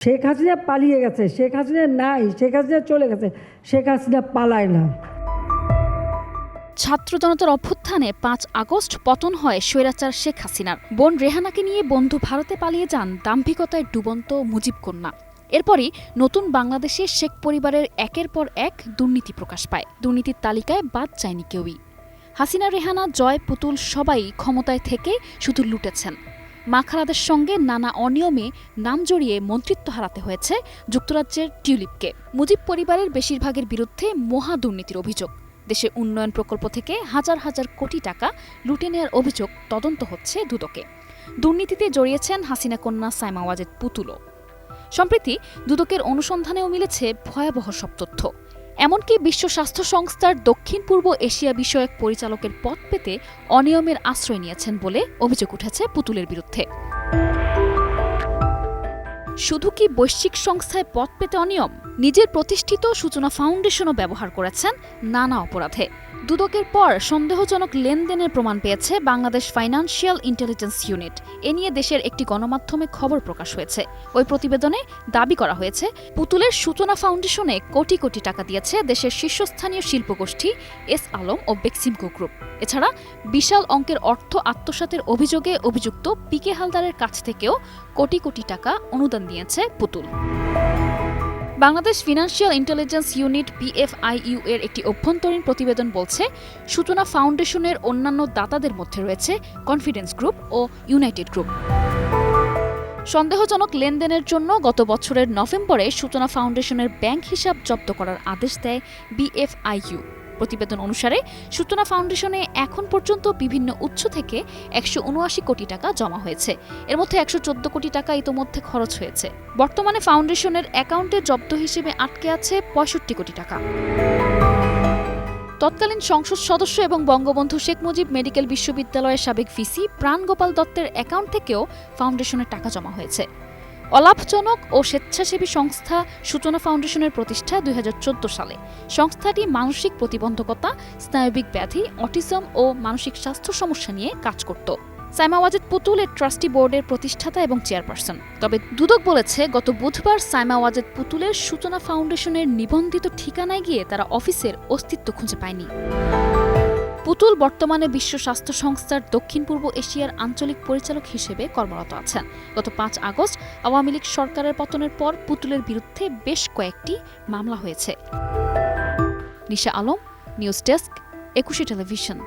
শেখ হাসিনা পালিয়ে গেছে, শেখ হাসিনা নাই, শেখ হাসিনা চলে গেছে, শেখ হাসিনা পালায় না। ছাত্র জনতার অভ্যুত্থানে ৫ আগস্ট পতন হয় স্বৈরাচার শেখ হাসিনার। বোন রেহানাকে নিয়ে বন্ধু ভারতে পালিয়ে যান দাম্ভিকতায় ডুবন্ত মুজিব কন্যা। এরপরই নতুন বাংলাদেশে শেখ পরিবারের একের পর এক দুর্নীতি প্রকাশ পায়। দুর্নীতির তালিকায় বাদ যায়নি কেউই। হাসিনা, রেহানা, জয়, পুতুল সবাই ক্ষমতায় থেকে শুধু লুটেছেন। মা খালাদের সঙ্গে নানা অনিয়মে নাম জড়িয়ে মন্ত্রিত্ব হারাতে হয়েছে যুক্তরাজ্যের টিউলিপকে। মুজিব পরিবারের বেশিরভাগের বিরুদ্ধে মহা দুর্নীতির অভিযোগ। দেশের উন্নয়ন প্রকল্প থেকে হাজার হাজার কোটি টাকা লুটে নেওয়ার অভিযোগ তদন্ত হচ্ছে দুদকে। দুর্নীতিতে জড়িয়েছেন হাসিনা কন্যা সাইমা ওয়াজেদ পুতুলও। সম্প্রতি দুদকের অনুসন্ধানেও মিলেছে ভয়াবহ সব তথ্য। এমনকি বিশ্ব স্বাস্থ্য সংস্থার দক্ষিণ পূর্ব এশিয়া বিষয়ক পরিচালকের পদ পেতে অনিয়মের আশ্রয় নিয়েছেন বলে অভিযোগ উঠেছে পুতুলের বিরুদ্ধে। শুধু কি বৈশ্বিক সংস্থায় পদ পেতে অনিয়ম, নিজের প্রতিষ্ঠিত সূচনা ফাউন্ডেশনও ব্যবহার করেছেন নানা অপরাধে। দুদকের পর সন্দেহজনক লেনদেনের প্রমাণ পেয়েছে বাংলাদেশ ফাইন্যান্সিয়াল ইন্টেলিজেন্স ইউনিট। এ নিয়ে দেশের একটি গণমাধ্যমে খবর প্রকাশ হয়েছে। ওই প্রতিবেদনে দাবি করা হয়েছে, পুতুলের সূচনা ফাউন্ডেশনে কোটি কোটি টাকা দিয়েছে দেশের শীর্ষস্থানীয় শিল্পগোষ্ঠী এস আলম ও বেক্সিমকো গ্রুপ। এছাড়া বিশাল অঙ্কের অর্থ আত্মসাতের অভিযোগে অভিযুক্ত পিকে হালদারের কাছ থেকেও কোটি কোটি টাকা অনুদান দিয়েছে পুতুল। Bangladesh financial intelligence unit PFIU এর একটি অভ্যন্তরীণ প্রতিবেদন বলছে, সূচনা ফাউন্ডেশনের অন্যান্য দাতাদের মধ্যে রয়েছে কনফিডেন্স গ্রুপ ও ইউনাইটেড গ্রুপ। সন্দেহজনক লেনদেনের জন্য গত বছরের নভেম্বরে সূচনা ফাউন্ডেশনের ব্যাংক হিসাব জব্দ করার আদেশ দেয় BFIU। প্রতিবেদন অনুসারে সূচনা ফাউন্ডেশনে এখন পর্যন্ত বিভিন্ন উৎস থেকে 179 কোটি টাকা জমা হয়েছে। এর মধ্যে 114 কোটি টাকা ইতোমধ্যে খরচ হয়েছে। বর্তমানে ফাউন্ডেশনের অ্যাকাউন্টে জব্দ হিসেবে আটকে আছে 65 কোটি টাকা। তৎকালীন সংসদ সদস্য এবং বঙ্গবন্ধু শেখ মুজিব মেডিকেল বিশ্ববিদ্যালয়ের সাবেক ভিসি প্রাণগোপাল দত্তের অ্যাকাউন্ট থেকেও ফাউন্ডেশনের টাকা জমা হয়েছে। অলাভজনক ও স্বেচ্ছাসেবী সংস্থা সূচনা ফাউন্ডেশনের প্রতিষ্ঠা 2014 সালে। সংস্থাটি মানসিক প্রতিবন্ধকতা, স্নায়বিক ব্যাধি, অটিজম ও মানসিক স্বাস্থ্য সমস্যা নিয়ে কাজ করত। সাইমা ওয়াজেদ পুতুল এর ট্রাস্টি বোর্ডের প্রতিষ্ঠাতা এবং চেয়ারপারসন। তবে দুদক বলেছে, গত বুধবার সাইমা ওয়াজেদ পুতুলের সূচনা ফাউন্ডেশনের নিবন্ধিত ঠিকানায় গিয়ে তারা অফিসের অস্তিত্ব খুঁজে পায়নি। পুতুল বর্তমানে বিশ্ব স্বাস্থ্য সংস্থার দক্ষিণ পূর্ব এশিয়ার আঞ্চলিক পরিচালক হিসেবে কর্মরত আছেন। গত 5 আগস্ট আওয়ামী লীগ সরকারের পতনের পর পুতুলের বিরুদ্ধে বেশ কয়েকটি মামলা হয়েছে। নিশা আলম, নিউজ ডেস্ক, 21 টেলিভিশন।